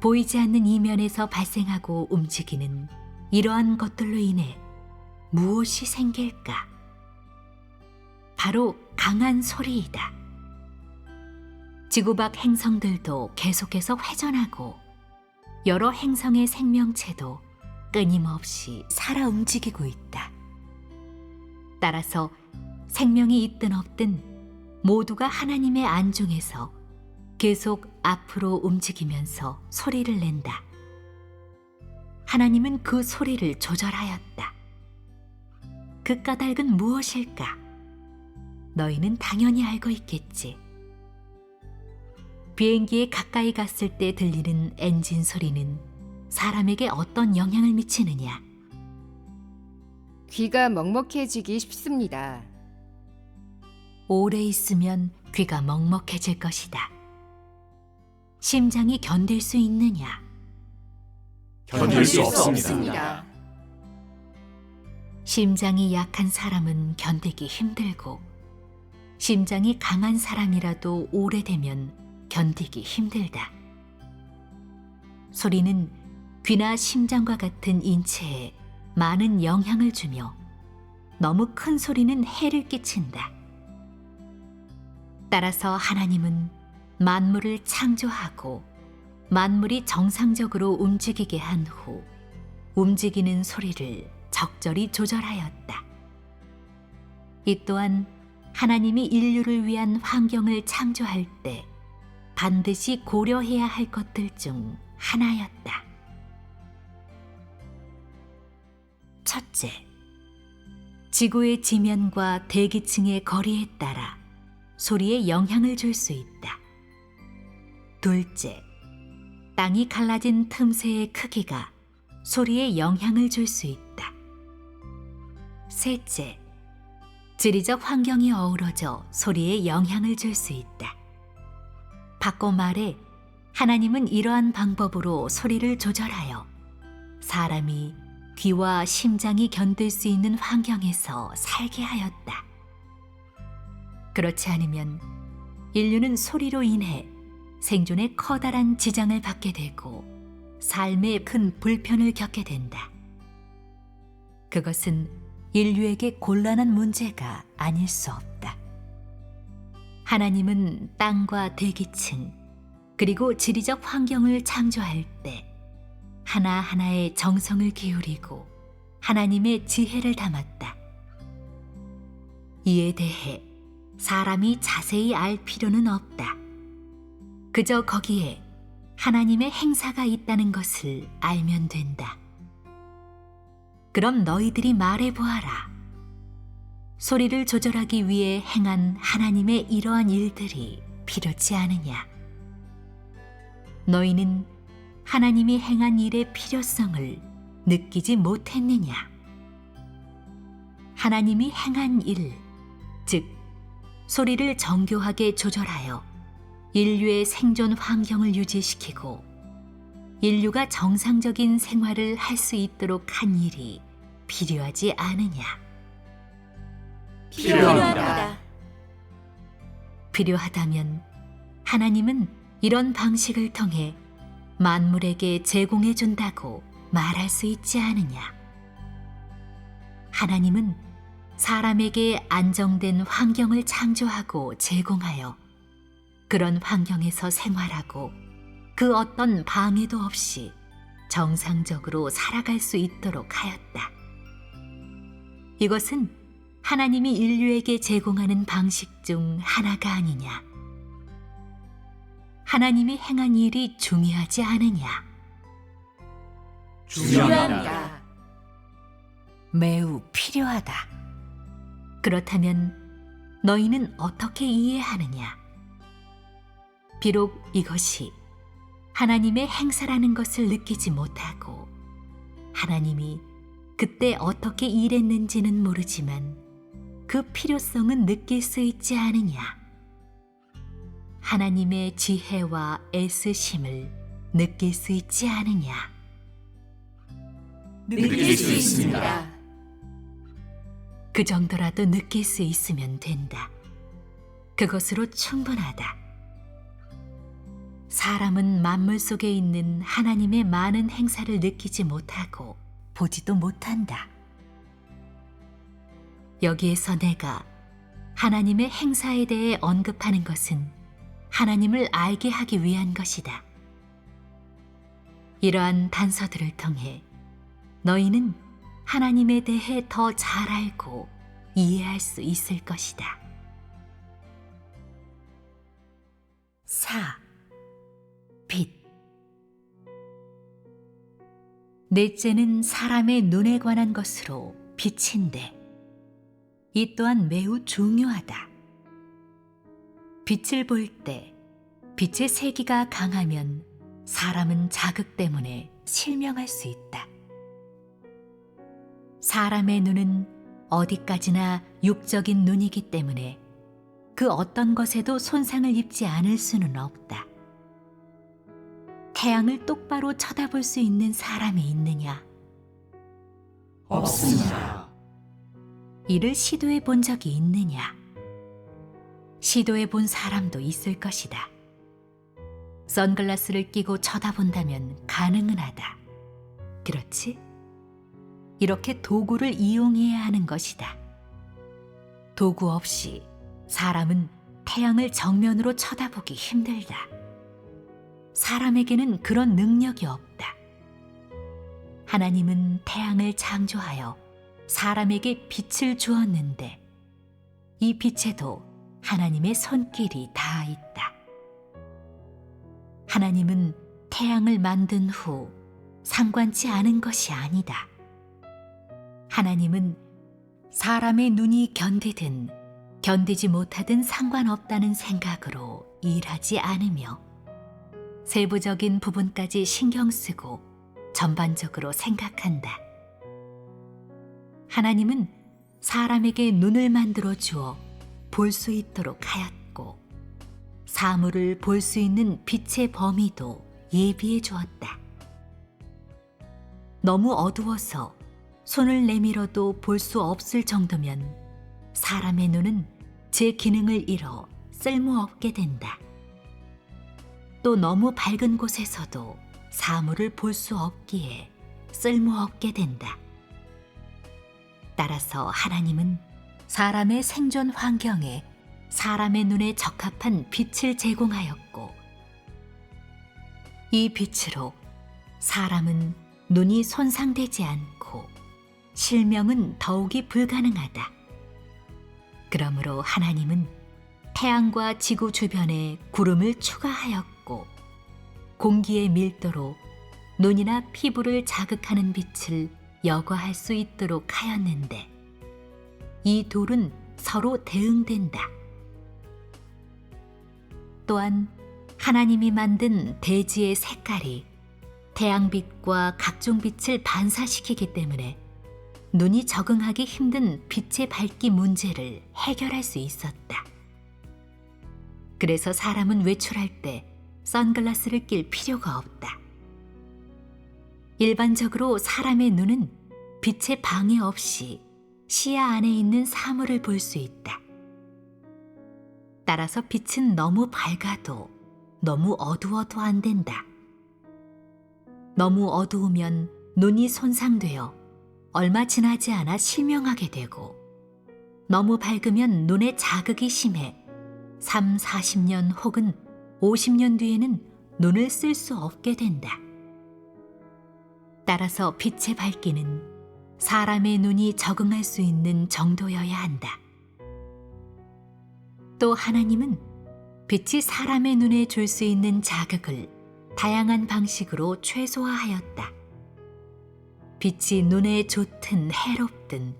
보이지 않는 이면에서 발생하고 움직이는 이러한 것들로 인해 무엇이 생길까? 바로 강한 소리이다. 지구 밖 행성들도 계속해서 회전하고 여러 행성의 생명체도 끊임없이 살아 움직이고 있다. 따라서 생명이 있든 없든 모두가 하나님의 안중에서 계속 앞으로 움직이면서 소리를 낸다. 하나님은 그 소리를 조절하였다. 그 까닭은 무엇일까? 너희는 당연히 알고 있겠지. 비행기에 가까이 갔을 때 들리는 엔진 소리는 사람에게 어떤 영향을 미치느냐? 귀가 먹먹해지기 쉽습니다. 오래 있으면 귀가 먹먹해질 것이다. 심장이 견딜 수 있느냐? 견딜 수 없습니다. 심장이 약한 사람은 견디기 힘들고 심장이 강한 사람이라도 오래되면 견디기 힘들다. 소리는 귀나 심장과 같은 인체에 많은 영향을 주며 너무 큰 소리는 해를 끼친다. 따라서 하나님은 만물을 창조하고 만물이 정상적으로 움직이게 한 후 움직이는 소리를 적절히 조절하였다. 이 또한 하나님이 인류를 위한 환경을 창조할 때 반드시 고려해야 할 것들 중 하나였다. 첫째, 지구의 지면과 대기층의 거리에 따라 소리에 영향을 줄 수 있다. 둘째, 땅이 갈라진 틈새의 크기가 소리에 영향을 줄 수 있다. 셋째, 지리적 환경이 어우러져 소리에 영향을 줄 수 있다. 바꿔 말해 하나님은 이러한 방법으로 소리를 조절하여 사람이 귀와 심장이 견딜 수 있는 환경에서 살게 하였다. 그렇지 않으면 인류는 소리로 인해 생존에 커다란 지장을 받게 되고 삶에 큰 불편을 겪게 된다. 그것은 인류에게 곤란한 문제가 아닐 수 없다. 하나님은 땅과 대기층 그리고 지리적 환경을 창조할 때 하나하나의 정성을 기울이고 하나님의 지혜를 담았다. 이에 대해 사람이 자세히 알 필요는 없다. 그저 거기에 하나님의 행사가 있다는 것을 알면 된다. 그럼 너희들이 말해보아라. 소리를 조절하기 위해 행한 하나님의 이러한 일들이 필요치 않으냐? 너희는 하나님이 행한 일의 필요성을 느끼지 못했느냐? 하나님이 행한 일, 즉 소리를 정교하게 조절하여 인류의 생존 환경을 유지시키고 인류가 정상적인 생활을 할 수 있도록 한 일이 필요하지 않으냐? 필요합니다. 필요하다면 하나님은 이런 방식을 통해 만물에게 제공해 준다고 말할 수 있지 않으냐? 하나님은 사람에게 안정된 환경을 창조하고 제공하여 그런 환경에서 생활하고 그 어떤 방해도 없이 정상적으로 살아갈 수 있도록 하였다. 이것은 하나님이 인류에게 제공하는 방식 중 하나가 아니냐? 하나님이 행한 일이 중요하지 않으냐? 중요합니다. 매우 필요하다. 그렇다면 너희는 어떻게 이해하느냐? 비록 이것이 하나님의 행사라는 것을 느끼지 못하고 하나님이 그때 어떻게 일했는지는 모르지만 그 필요성은 느낄 수 있지 않으냐? 하나님의 지혜와 애쓰심을 느낄 수 있지 않으냐? 느낄 수 있습니다. 그 정도라도 느낄 수 있으면 된다. 그것으로 충분하다. 사람은 만물 속에 있는 하나님의 많은 행사를 느끼지 못하고 보지도 못한다. 여기에서 내가 하나님의 행사에 대해 언급하는 것은 하나님을 알게 하기 위한 것이다. 이러한 단서들을 통해 너희는 하나님에 대해 더 잘 알고 이해할 수 있을 것이다. 4. 빛. 넷째는 사람의 눈에 관한 것으로 빛인데 이 또한 매우 중요하다. 빛을 볼 때 빛의 세기가 강하면 사람은 자극 때문에 실명할 수 있다. 사람의 눈은 어디까지나 육적인 눈이기 때문에 그 어떤 것에도 손상을 입지 않을 수는 없다. 태양을 똑바로 쳐다볼 수 있는 사람이 있느냐? 없습니다. 이를 시도해 본 적이 있느냐? 시도해 본 사람도 있을 것이다. 선글라스를 끼고 쳐다본다면 가능은 하다. 그렇지? 이렇게 도구를 이용해야 하는 것이다. 도구 없이 사람은 태양을 정면으로 쳐다보기 힘들다. 사람에게는 그런 능력이 없다. 하나님은 태양을 창조하여 사람에게 빛을 주었는데 이 빛에도 하나님의 손길이 닿아 있다. 하나님은 태양을 만든 후 상관치 않은 것이 아니다. 하나님은 사람의 눈이 견디든 견디지 못하든 상관없다는 생각으로 일하지 않으며 세부적인 부분까지 신경 쓰고 전반적으로 생각한다. 하나님은 사람에게 눈을 만들어 주어 볼 수 있도록 하였고 사물을 볼 수 있는 빛의 범위도 예비해 주었다. 너무 어두워서 손을 내밀어도 볼 수 없을 정도면 사람의 눈은 제 기능을 잃어 쓸모없게 된다. 또 너무 밝은 곳에서도 사물을 볼 수 없기에 쓸모없게 된다. 따라서 하나님은 사람의 생존 환경에 사람의 눈에 적합한 빛을 제공하였고 이 빛으로 사람은 눈이 손상되지 않고 실명은 더욱이 불가능하다. 그러므로 하나님은 태양과 지구 주변에 구름을 추가하였고 공기의 밀도로 눈이나 피부를 자극하는 빛을 여과할 수 있도록 하였는데 이 둘은 서로 대응된다. 또한 하나님이 만든 대지의 색깔이 태양빛과 각종 빛을 반사시키기 때문에 눈이 적응하기 힘든 빛의 밝기 문제를 해결할 수 있었다. 그래서 사람은 외출할 때 선글라스를 낄 필요가 없다. 일반적으로 사람의 눈은 빛의 방해 없이 시야 안에 있는 사물을 볼 수 있다. 따라서 빛은 너무 밝아도 너무 어두워도 안 된다. 너무 어두우면 눈이 손상되어 얼마 지나지 않아 실명하게 되고 너무 밝으면 눈에 자극이 심해 3, 40년 혹은 50년 뒤에는 눈을 쓸 수 없게 된다. 따라서 빛의 밝기는 사람의 눈이 적응할 수 있는 정도여야 한다. 또 하나님은 빛이 사람의 눈에 줄 수 있는 자극을 다양한 방식으로 최소화하였다. 빛이 눈에 좋든 해롭든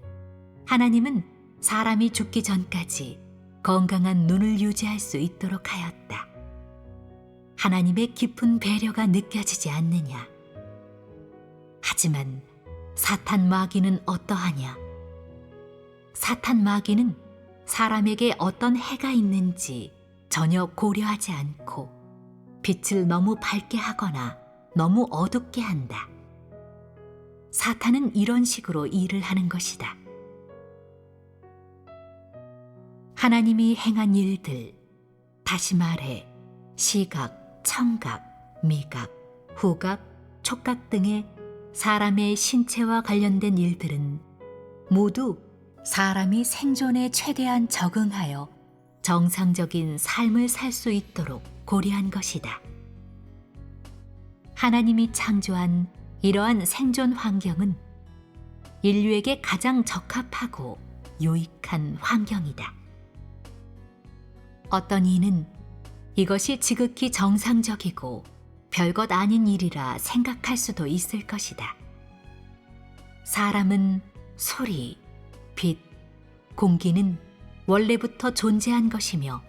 하나님은 사람이 죽기 전까지 건강한 눈을 유지할 수 있도록 하였다. 하나님의 깊은 배려가 느껴지지 않느냐? 하지만 사탄 마귀는 어떠하냐? 사탄 마귀는 사람에게 어떤 해가 있는지 전혀 고려하지 않고 빛을 너무 밝게 하거나 너무 어둡게 한다. 사탄은 이런 식으로 일을 하는 것이다. 하나님이 행한 일들, 다시 말해 시각, 청각, 미각, 후각, 촉각 등의 사람의 신체와 관련된 일들은 모두 사람이 생존에 최대한 적응하여 정상적인 삶을 살 수 있도록 고려한 것이다. 하나님이 창조한 이러한 생존 환경은 인류에게 가장 적합하고 유익한 환경이다. 어떤 이는 이것이 지극히 정상적이고 별것 아닌 일이라 생각할 수도 있을 것이다. 사람은 소리, 빛, 공기는 원래부터 존재한 것이며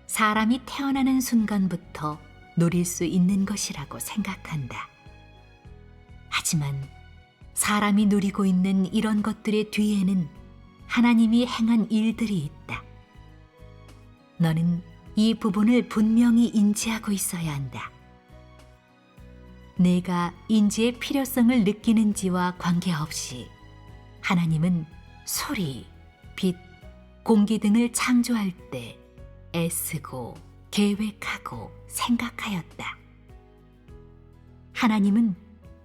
사람이 태어나는 순간부터 누릴 수 있는 것이라고 생각한다. 하지만 사람이 누리고 있는 이런 것들의 뒤에는 하나님이 행한 일들이 있다. 너는 이 부분을 분명히 인지하고 있어야 한다. 내가 인지의 필요성을 느끼는지와 관계없이 하나님은 소리, 빛, 공기 등을 창조할 때 애쓰고 계획하고 생각하였다. 하나님은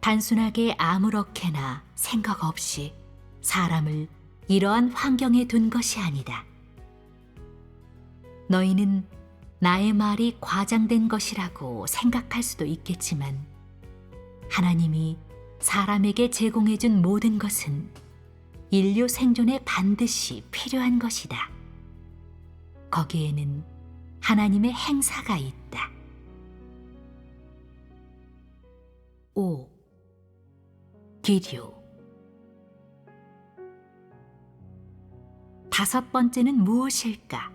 단순하게 아무렇게나 생각 없이 사람을 이러한 환경에 둔 것이 아니다. 너희는 나의 말이 과장된 것이라고 생각할 수도 있겠지만 하나님이 사람에게 제공해준 모든 것은 인류 생존에 반드시 필요한 것이다. 거기에는 하나님의 행사가 있다. 5. 기류. 5번째는 무엇일까?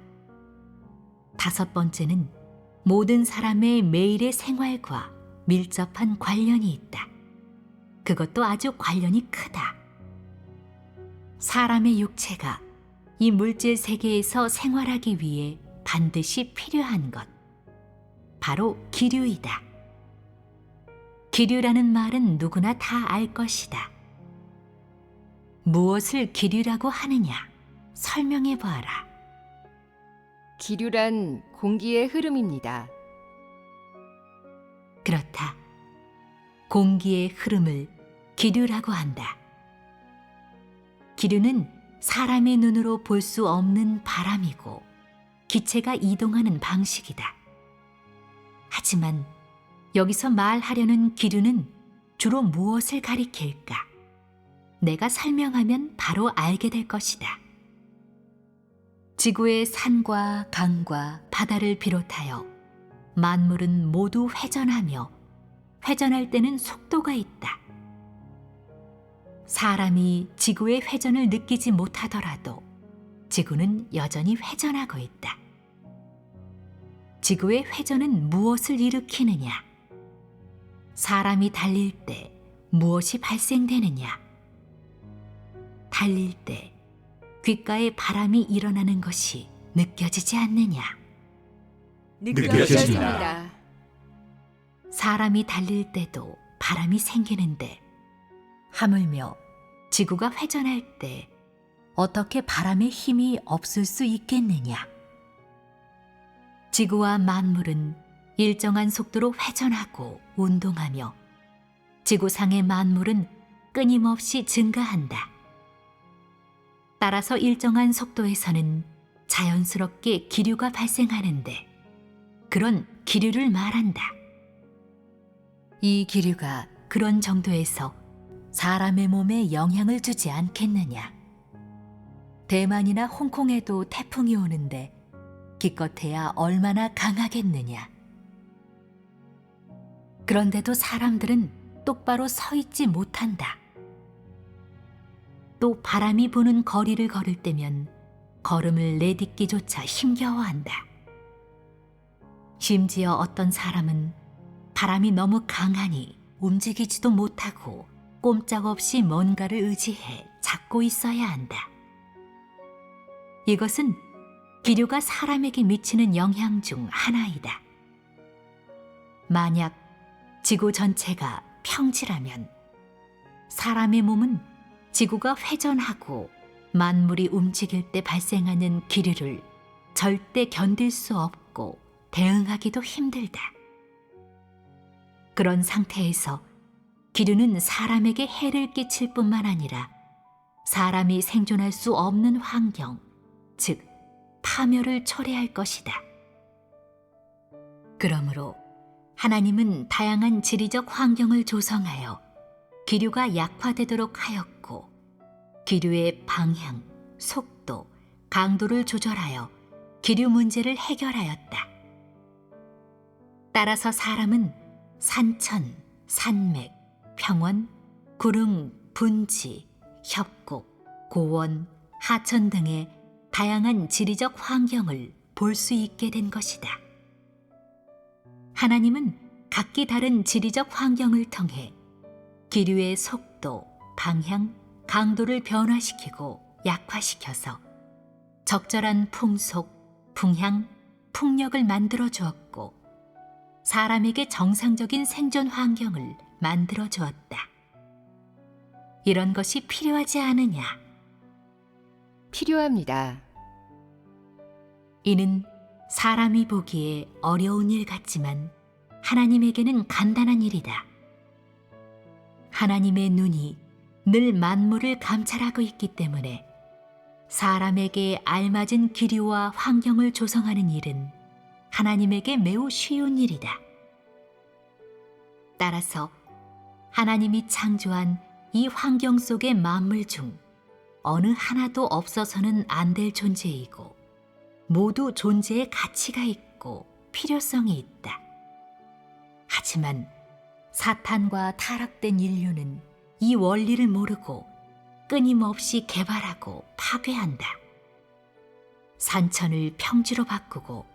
5번째는 모든 사람의 매일의 생활과 밀접한 관련이 있다. 그것도 아주 관련이 크다. 사람의 육체가 이 물질 세계에서 생활하기 위해 반드시 필요한 것, 바로 기류이다. 기류라는 말은 누구나 다 알 것이다. 무엇을 기류라고 하느냐? 설명해 보아라. 기류란 공기의 흐름입니다. 그렇다. 공기의 흐름을 기류라고 한다. 기류는 사람의 눈으로 볼 수 없는 바람이고 기체가 이동하는 방식이다. 하지만 여기서 말하려는 기류는 주로 무엇을 가리킬까? 내가 설명하면 바로 알게 될 것이다. 지구의 산과 강과 바다를 비롯하여 만물은 모두 회전하며 회전할 때는 속도가 있다. 사람이 지구의 회전을 느끼지 못하더라도 지구는 여전히 회전하고 있다. 지구의 회전은 무엇을 일으키느냐? 사람이 달릴 때 무엇이 발생되느냐? 달릴 때 귓가에 바람이 일어나는 것이 느껴지지 않느냐? 느껴집니다. 사람이 달릴 때도 바람이 생기는데 하물며 지구가 회전할 때 어떻게 바람의 힘이 없을 수 있겠느냐? 지구와 만물은 일정한 속도로 회전하고 운동하며 지구상의 만물은 끊임없이 증가한다. 따라서 일정한 속도에서는 자연스럽게 기류가 발생하는데 그런 기류를 말한다. 이 기류가 그런 정도에서 사람의 몸에 영향을 주지 않겠느냐? 대만이나 홍콩에도 태풍이 오는데 기껏해야 얼마나 강하겠느냐? 그런데도 사람들은 똑바로 서 있지 못한다. 또 바람이 부는 거리를 걸을 때면 걸음을 내딛기조차 힘겨워한다. 심지어 어떤 사람은 바람이 너무 강하니 움직이지도 못하고 꼼짝없이 뭔가를 의지해 잡고 있어야 한다. 이것은 기류가 사람에게 미치는 영향 중 하나이다. 만약 지구 전체가 평지라면 사람의 몸은 지구가 회전하고 만물이 움직일 때 발생하는 기류를 절대 견딜 수 없고 대응하기도 힘들다. 그런 상태에서 기류는 사람에게 해를 끼칠 뿐만 아니라 사람이 생존할 수 없는 환경, 즉 파멸을 초래할 것이다. 그러므로 하나님은 다양한 지리적 환경을 조성하여 기류가 약화되도록 하였고, 기류의 방향, 속도, 강도를 조절하여 기류 문제를 해결하였다. 따라서 사람은 산천, 산맥, 평원, 구릉, 분지, 협곡, 고원, 하천 등의 다양한 지리적 환경을 볼 수 있게 된 것이다. 하나님은 각기 다른 지리적 환경을 통해 기류의 속도, 방향, 강도를 변화시키고 약화시켜서 적절한 풍속, 풍향, 풍력을 만들어 주었고, 사람에게 정상적인 생존 환경을 만들어 주었다. 이런 것이 필요하지 않으냐? 필요합니다. 이는 사람이 보기에 어려운 일 같지만 하나님에게는 간단한 일이다. 하나님의 눈이 늘 만물을 감찰하고 있기 때문에 사람에게 알맞은 기류와 환경을 조성하는 일은 하나님에게 매우 쉬운 일이다. 따라서 하나님이 창조한 이 환경 속의 만물 중 어느 하나도 없어서는 안 될 존재이고, 모두 존재의 가치가 있고 필요성이 있다. 하지만 사탄과 타락된 인류는 이 원리를 모르고 끊임없이 개발하고 파괴한다. 산천을 평지로 바꾸고,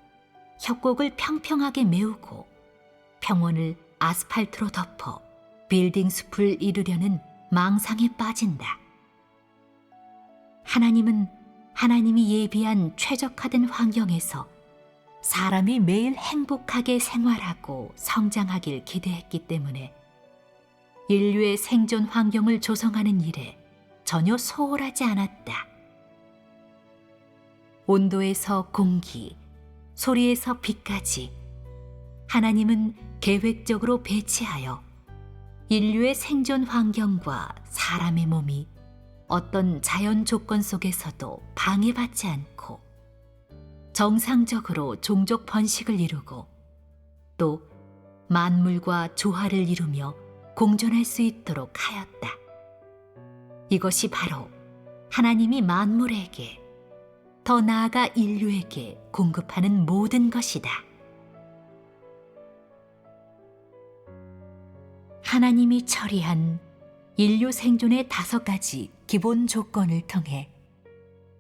협곡을 평평하게 메우고, 평원을 아스팔트로 덮어 빌딩 숲을 이루려는 망상에 빠진다. 하나님은 하나님이 예비한 최적화된 환경에서 사람이 매일 행복하게 생활하고 성장하길 기대했기 때문에 인류의 생존 환경을 조성하는 일에 전혀 소홀하지 않았다. 온도에서 공기, 소리에서 빛까지 하나님은 계획적으로 배치하여 인류의 생존 환경과 사람의 몸이 어떤 자연 조건 속에서도 방해받지 않고 정상적으로 종족 번식을 이루고 또 만물과 조화를 이루며 공존할 수 있도록 하였다. 이것이 바로 하나님이 만물에게, 더 나아가 인류에게 공급하는 모든 것이다. 하나님이 처리한 인류 생존의 5가지 기본 조건을 통해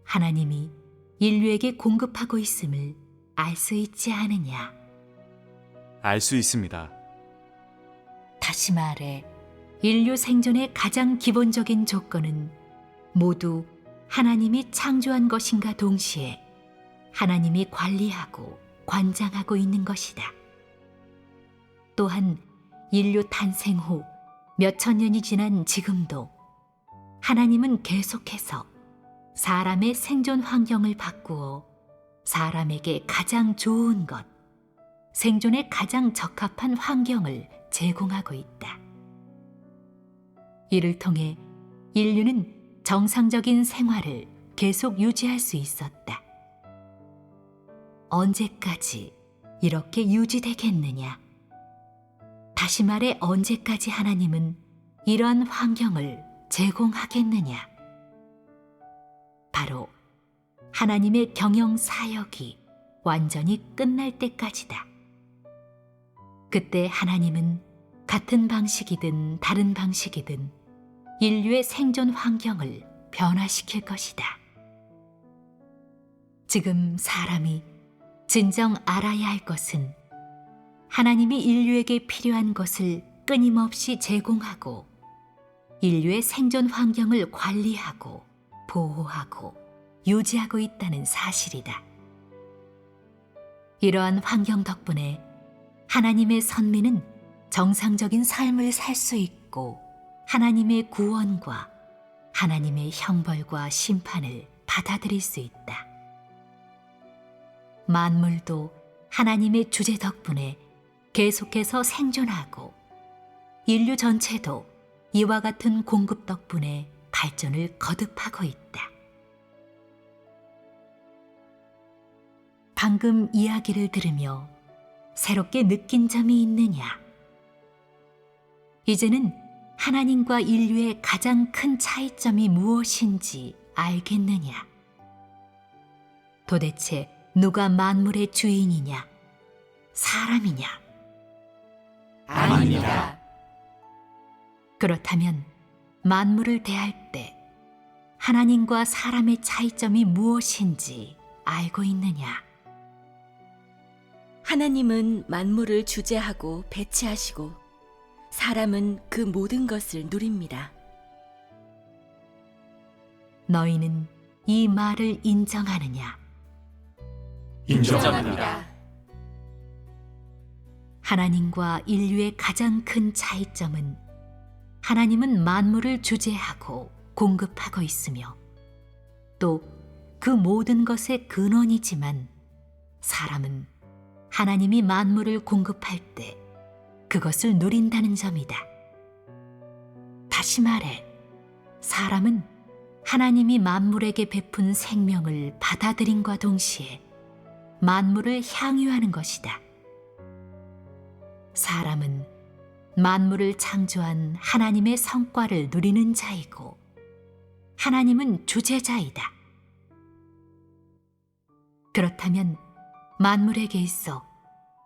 하나님이 인류에게 공급하고 있음을 알 수 있지 않으냐? 알 수 있습니다. 다시 말해, 인류 생존의 가장 기본적인 조건은 모두 하나님이 창조한 것인가 동시에 하나님이 관리하고 관장하고 있는 것이다. 또한 인류 탄생 후 몇천 년이 지난 지금도 하나님은 계속해서 사람의 생존 환경을 바꾸어 사람에게 가장 좋은 것, 생존에 가장 적합한 환경을 제공하고 있다. 이를 통해 인류는 정상적인 생활을 계속 유지할 수 있었다. 언제까지 이렇게 유지되겠느냐? 다시 말해, 언제까지 하나님은 이러한 환경을 제공하겠느냐? 바로 하나님의 경영 사역이 완전히 끝날 때까지다. 그때 하나님은 같은 방식이든 다른 방식이든 인류의 생존 환경을 변화시킬 것이다. 지금 사람이 진정 알아야 할 것은 하나님이 인류에게 필요한 것을 끊임없이 제공하고 인류의 생존 환경을 관리하고 보호하고 유지하고 있다는 사실이다. 이러한 환경 덕분에 하나님의 선민은 정상적인 삶을 살 수 있고 하나님의 구원과 하나님의 형벌과 심판을 받아들일 수 있다. 만물도 하나님의 주재 덕분에 계속해서 생존하고 인류 전체도 이와 같은 공급 덕분에 발전을 거듭하고 있다. 방금 이야기를 들으며 새롭게 느낀 점이 있느냐? 이제는 하나님과 인류의 가장 큰 차이점이 무엇인지 알겠느냐? 도대체 누가 만물의 주인이냐? 사람이냐? 아닙니다. 그렇다면 만물을 대할 때 하나님과 사람의 차이점이 무엇인지 알고 있느냐? 하나님은 만물을 주재하고 배치하시고 사람은 그 모든 것을 누립니다. 너희는 이 말을 인정하느냐? 인정합니다. 하나님과 인류의 가장 큰 차이점은 하나님은 만물을 주재하고 공급하고 있으며 또 그 모든 것의 근원이지만 사람은 하나님이 만물을 공급할 때 그것을 누린다는 점이다. 다시 말해, 사람은 하나님이 만물에게 베푼 생명을 받아들임과 동시에 만물을 향유하는 것이다. 사람은 만물을 창조한 하나님의 성과를 누리는 자이고 하나님은 주재자이다. 그렇다면 만물에게 있어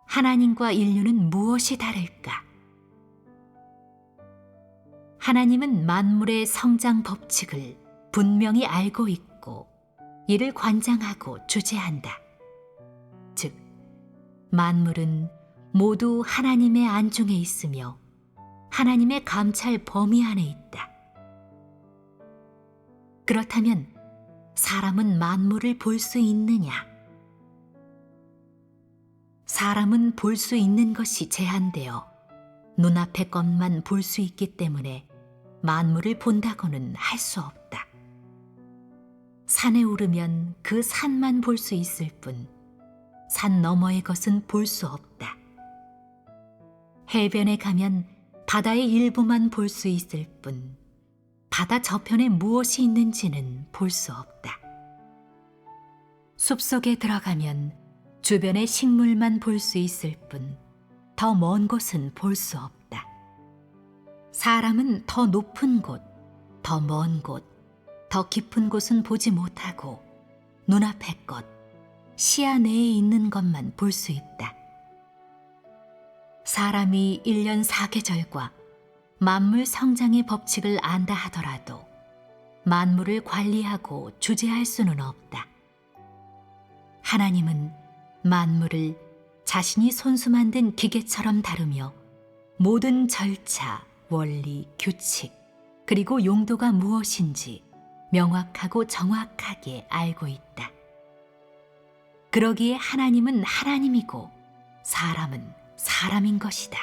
하나님과 인류는 무엇이 다를까? 하나님은 만물의 성장 법칙을 분명히 알고 있고 이를 관장하고 주재한다. 즉, 만물은 모두 하나님의 안중에 있으며 하나님의 감찰 범위 안에 있다. 그렇다면 사람은 만물을 볼 수 있느냐? 사람은 볼 수 있는 것이 제한되어 눈앞의 것만 볼 수 있기 때문에 만물을 본다고는 할 수 없다. 산에 오르면 그 산만 볼 수 있을 뿐 산 너머의 것은 볼 수 없다. 해변에 가면 바다의 일부만 볼 수 있을 뿐 바다 저편에 무엇이 있는지는 볼 수 없다. 숲속에 들어가면 주변의 식물만 볼 수 있을 뿐 더 먼 곳은 볼 수 없다. 사람은 더 높은 곳, 더 먼 곳, 더 깊은 곳은 보지 못하고 눈앞의 것, 시야 내에 있는 것만 볼 수 있다. 사람이 1년 4계절과 만물 성장의 법칙을 안다 하더라도 만물을 관리하고 주재할 수는 없다. 하나님은 만물을 자신이 손수 만든 기계처럼 다루며 모든 절차, 원리, 규칙, 그리고 용도가 무엇인지 명확하고 정확하게 알고 있다. 그러기에 하나님은 하나님이고 사람은 사람인 것이다.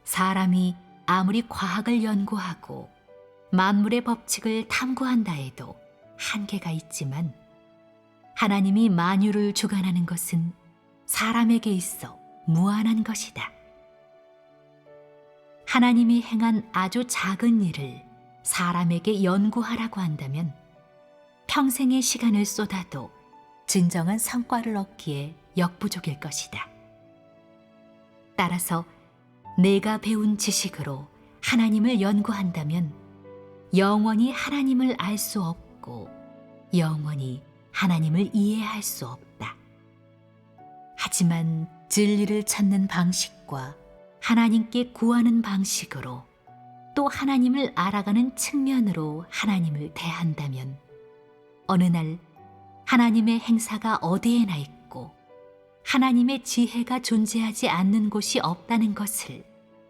사람이 아무리 과학을 연구하고 만물의 법칙을 탐구한다 해도 한계가 있지만 하나님이 만유를 주관하는 것은 사람에게 있어 무한한 것이다. 하나님이 행한 아주 작은 일을 사람에게 연구하라고 한다면 평생의 시간을 쏟아도 진정한 성과를 얻기에 역부족일 것이다. 따라서 내가 배운 지식으로 하나님을 연구한다면 영원히 하나님을 알 수 없고 영원히 하나님을 이해할 수 없다. 하지만 진리를 찾는 방식과 하나님께 구하는 방식으로 또 하나님을 알아가는 측면으로 하나님을 대한다면 어느 날 하나님의 행사가 어디에나 있고 하나님의 지혜가 존재하지 않는 곳이 없다는 것을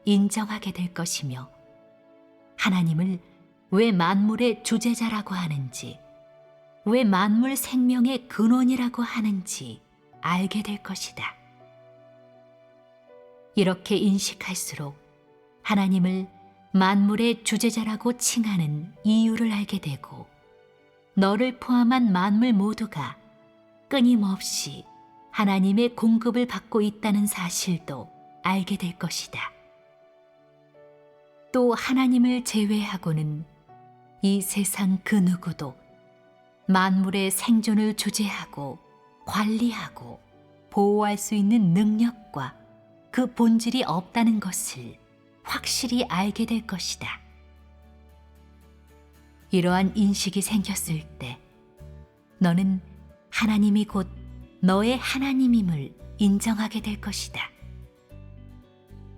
인정하게 될 것이며 하나님을 왜 만물의 주재자라고 하는지 왜 만물 생명의 근원이라고 하는지 알게 될 것이다. 이렇게 인식할수록 하나님을 만물의 주재자라고 칭하는 이유를 알게 되고 너를 포함한 만물 모두가 끊임없이 하나님의 공급을 받고 있다는 사실도 알게 될 것이다. 또 하나님을 제외하고는 이 세상 그 누구도 만물의 생존을 주재하고 관리하고 보호할 수 있는 능력과 그 본질이 없다는 것을 확실히 알게 될 것이다. 이러한 인식이 생겼을 때 너는 하나님이 곧 너의 하나님임을 인정하게 될 것이다.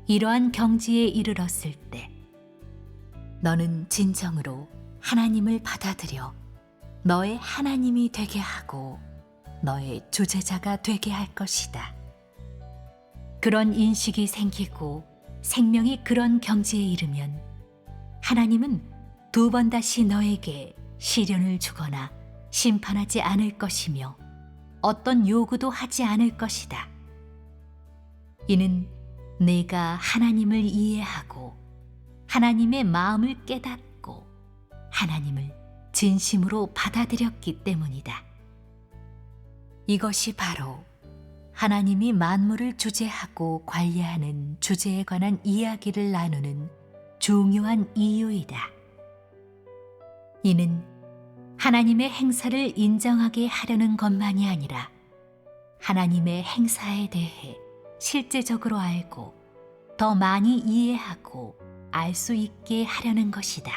이러한 경지에 이르렀을 때 너는 진정으로 하나님을 받아들여 너의 하나님이 되게 하고 너의 주제자가 되게 할 것이다. 그런 인식이 생기고 생명이 그런 경지에 이르면 하나님은 두 번 다시 너에게 시련을 주거나 심판하지 않을 것이며 어떤 요구도 하지 않을 것이다. 이는 내가 하나님을 이해하고 하나님의 마음을 깨닫고 하나님을 진심으로 받아들였기 때문이다. 이것이 바로 하나님이 만물을 주재하고 관리하는 주제에 관한 이야기를 나누는 중요한 이유이다. 이는 하나님의 행사를 인정하게 하려는 것만이 아니라 하나님의 행사에 대해 실제적으로 알고 더 많이 이해하고 알 수 있게 하려는 것이다.